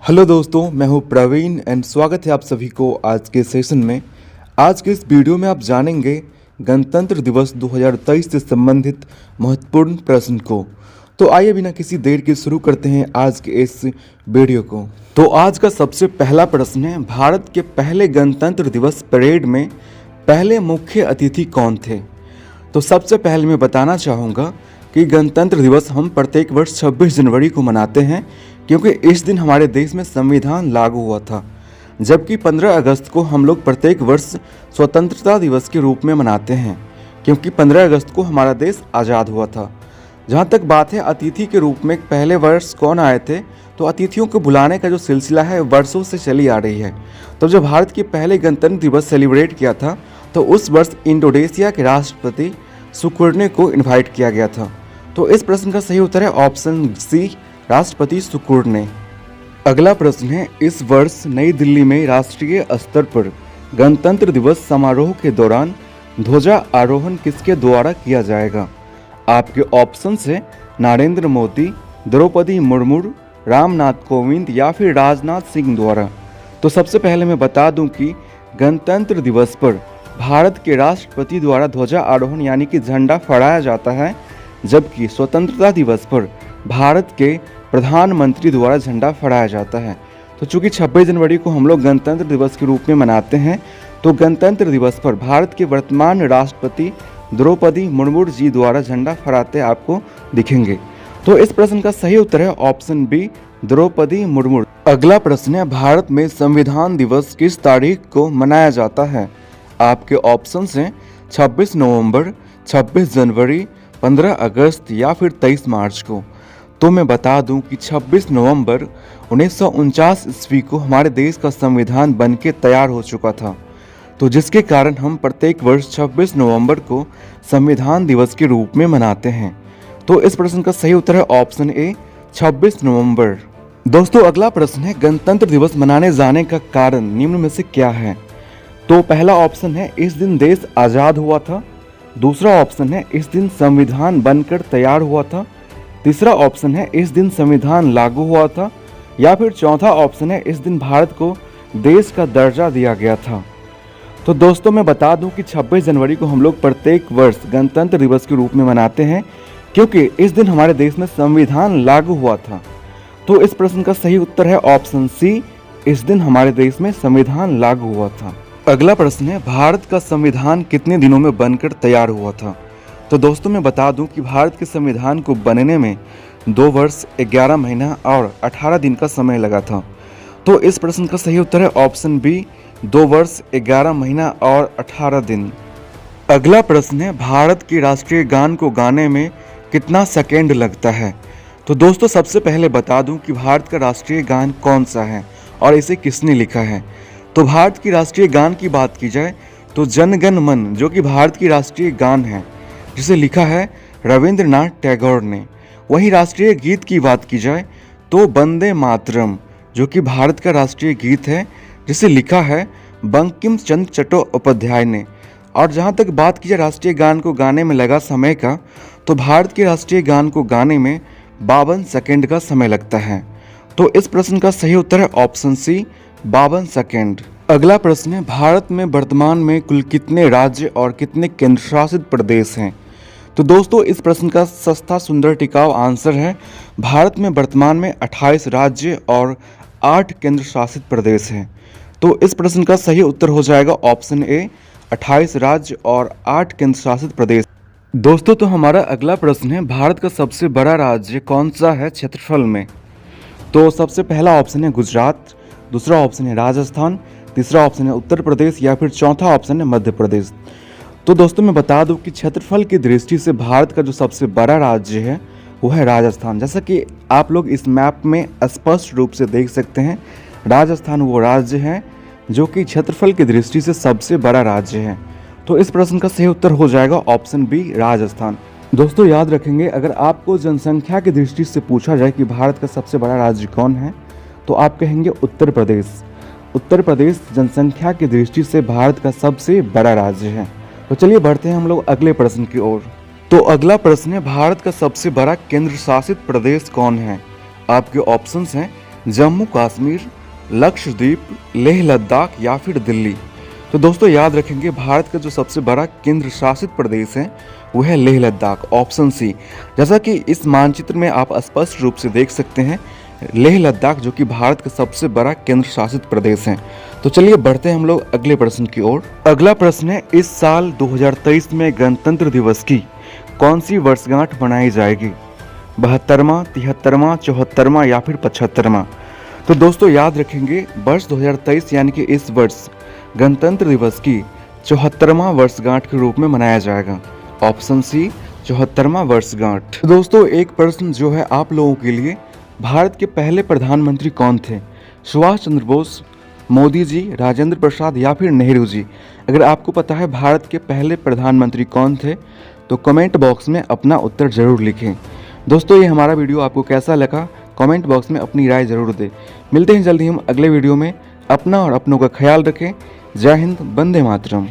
Hello दोस्तों, मैं हूं प्रवीण एंड स्वागत है आप सभी को आज के सेशन में। आज के इस वीडियो में आप जानेंगे गणतंत्र दिवस 2023 से संबंधित महत्वपूर्ण प्रश्न को। तो आइए बिना किसी देर के शुरू करते हैं आज के इस वीडियो को। तो आज का सबसे पहला प्रश्न है, भारत के पहले गणतंत्र दिवस परेड में पहले मुख्य अतिथि कौन थे? तो सबसे पहले मैं बताना चाहूँगा कि गणतंत्र दिवस हम प्रत्येक वर्ष 26 जनवरी को मनाते हैं, क्योंकि इस दिन हमारे देश में संविधान लागू हुआ था। जबकि 15 अगस्त को हम लोग प्रत्येक वर्ष स्वतंत्रता दिवस के रूप में मनाते हैं, क्योंकि 15 अगस्त को हमारा देश आज़ाद हुआ था। जहाँ तक बात है अतिथि के रूप में पहले वर्ष कौन आए थे, तो अतिथियों को बुलाने का जो सिलसिला है वर्षों से चली आ रही है। तो जब भारत के पहले गणतंत्र दिवस सेलिब्रेट किया था, तो उस वर्ष इंडोनेशिया के राष्ट्रपति सुकर्णो को इन्वाइट किया गया था। तो इस प्रश्न का सही उत्तर है ऑप्शन सी, राष्ट्रपति सुकर्णो। अगला प्रश्न है, इस वर्ष नई दिल्ली में राष्ट्रीय स्तर पर गणतंत्र दिवस समारोह के दौरान ध्वजा आरोहण किसके द्वारा किया जाएगा? आपके ऑप्शन है नरेंद्र मोदी, द्रौपदी मुर्मू, रामनाथ कोविंद या फिर राजनाथ सिंह द्वारा। तो सबसे पहले मैं बता दूं कि गणतंत्र दिवस पर भारत के राष्ट्रपति द्वारा ध्वजा आरोहण यानी कि झंडा फहराया जाता है, जबकि स्वतंत्रता दिवस पर भारत के प्रधानमंत्री द्वारा झंडा फहराया जाता है। तो चूंकि 26 जनवरी को हम लोग गणतंत्र दिवस के रूप में मनाते हैं, तो गणतंत्र दिवस पर भारत के वर्तमान राष्ट्रपति द्रौपदी मुर्मू जी द्वारा झंडा फहराते आपको दिखेंगे। तो इस प्रश्न का सही उत्तर है ऑप्शन बी, द्रौपदी मुर्मू। अगला प्रश्न है, भारत में संविधान दिवस किस तारीख को मनाया जाता है? आपके ऑप्शन हैं 26 नवंबर, 26 जनवरी, 15 अगस्त या फिर 23 मार्च को। तो मैं बता दूं कि 26 नवंबर 1949 ईस्वी को हमारे देश का संविधान बनके तैयार हो चुका था। तो जिसके कारण हम प्रत्येक वर्ष 26 नवंबर को संविधान दिवस के रूप में मनाते हैं। तो इस प्रश्न का सही उत्तर है ऑप्शन ए, 26 नवंबर। दोस्तों अगला प्रश्न है, गणतंत्र दिवस मनाने जाने का कारण निम्न में से क्या है? तो पहला ऑप्शन है इस दिन देश आज़ाद हुआ था। दूसरा ऑप्शन है इस दिन संविधान बनकर तैयार हुआ था। तीसरा ऑप्शन है इस दिन संविधान लागू हुआ था। या फिर चौथा ऑप्शन है इस दिन भारत को देश का दर्जा दिया गया था। तो दोस्तों मैं बता दूं कि 26 जनवरी को हम लोग प्रत्येक वर्ष गणतंत्र दिवस के रूप में मनाते हैं, क्योंकि इस दिन हमारे देश में संविधान लागू हुआ था। तो इस प्रश्न का सही उत्तर है ऑप्शन सी, इस दिन हमारे देश में संविधान लागू हुआ था। अगला प्रश्न है, भारत का संविधान कितने दिनों में बनकर तैयार हुआ था? तो दोस्तों मैं बता दूं कि भारत के संविधान को बनने में 2 वर्ष 11 महीना और 18 दिन का समय लगा था। तो इस प्रश्न का सही उत्तर है ऑप्शन बी, 2 वर्ष 11 महीना और 18 दिन। अगला प्रश्न है, भारत के राष्ट्रीय गान को गाने में कितना सेकेंड लगता है? तो दोस्तों सबसे पहले बता दूं कि भारत का राष्ट्रीय गान कौन सा है और इसे किसने लिखा है। तो भारत की राष्ट्रीय गान की बात की जाए तो जन गण मन, जो कि भारत की राष्ट्रीय गान है, जिसे लिखा है रविंद्रनाथ टैगोर ने। वहीं राष्ट्रीय गीत की बात की जाए तो वंदे मातरम, जो कि भारत का राष्ट्रीय गीत है, जिसे लिखा है बंकिम चंद्र चट्टोपाध्याय ने। और जहाँ तक बात की जाए राष्ट्रीय गान को गाने में लगा समय का, तो भारत के राष्ट्रीय गान को गाने में 52 सेकेंड का समय लगता है। तो इस प्रश्न का सही उत्तर है ऑप्शन सी, 52 सेकेंड। अगला प्रश्न है, भारत में वर्तमान में कुल कितने राज्य और कितने केंद्र शासित प्रदेश हैं? तो दोस्तों इस प्रश्न का सस्ता सुंदर टिकाऊ आंसर है, भारत में वर्तमान में 28 राज्य और 8 केंद्र शासित प्रदेश हैं। तो इस प्रश्न का सही उत्तर हो जाएगा ऑप्शन ए, 28 राज्य और 8 केंद्र शासित प्रदेश। दोस्तों तो हमारा अगला प्रश्न है, भारत का सबसे बड़ा राज्य कौन सा है क्षेत्रफल में? तो सबसे पहला ऑप्शन है गुजरात, दूसरा ऑप्शन है राजस्थान, तीसरा ऑप्शन है उत्तर प्रदेश या फिर चौथा ऑप्शन है मध्य प्रदेश। तो दोस्तों मैं बता दूं कि क्षेत्रफल की दृष्टि से भारत का जो सबसे बड़ा राज्य है वो है राजस्थान। जैसा कि आप लोग इस मैप में स्पष्ट रूप से देख सकते हैं, राजस्थान वो राज्य है जो कि क्षेत्रफल की दृष्टि से सबसे बड़ा राज्य है। तो इस प्रश्न का सही उत्तर हो जाएगा ऑप्शन बी, राजस्थान। दोस्तों याद रखेंगे, अगर आपको जनसंख्या की दृष्टि से पूछा जाए कि भारत का सबसे बड़ा राज्य कौन है, तो आप कहेंगे उत्तर प्रदेश। उत्तर प्रदेश जनसंख्या की दृष्टि से भारत का सबसे बड़ा राज्य है। तो चलिए बढ़ते हैं हम लोग अगले प्रश्न की ओर। तो अगला प्रश्न है, भारत का सबसे बड़ा केंद्र शासित प्रदेश कौन है? आपके ऑप्शंस हैं जम्मू कश्मीर, लक्षद्वीप, लेह लद्दाख या फिर दिल्ली? तो दोस्तों याद रखेंगे, भारत का जो सबसे बड़ा केंद्र शासित प्रदेश है वो है लेह लद्दाख, ऑप्शन सी। जैसा कि इस मानचित्र में आप स्पष्ट रूप से देख सकते हैं, लेह लद्दाख जो कि भारत का सबसे बड़ा केंद्र शासित प्रदेश है। तो चलिए बढ़ते हैं हम लोग अगले प्रश्न की ओर। अगला प्रश्न है, इस साल 2023 में गणतंत्र दिवस की कौन सी वर्षगांठ मनाई जाएगी? 72वां, 73वां, 74वां या फिर 75वां? तो दोस्तों याद रखेंगे, वर्ष 2023 यानी कि इस वर्ष गणतंत्र दिवस की 74वां वर्षगांठ के रूप में मनाया जाएगा, ऑप्शन सी 74वां वर्षगांठ। तो दोस्तों एक प्रश्न जो है आप लोगों के लिए, भारत के पहले प्रधानमंत्री कौन थे? सुभाष चंद्र बोस, मोदी जी, राजेंद्र प्रसाद या फिर नेहरू जी? अगर आपको पता है भारत के पहले प्रधानमंत्री कौन थे तो कमेंट बॉक्स में अपना उत्तर जरूर लिखें। दोस्तों ये हमारा वीडियो आपको कैसा लगा कमेंट बॉक्स में अपनी राय जरूर दें। मिलते हैं जल्दी हम अगले वीडियो में। अपना और अपनों का ख्याल रखें। जय हिंद, वंदे मातरम।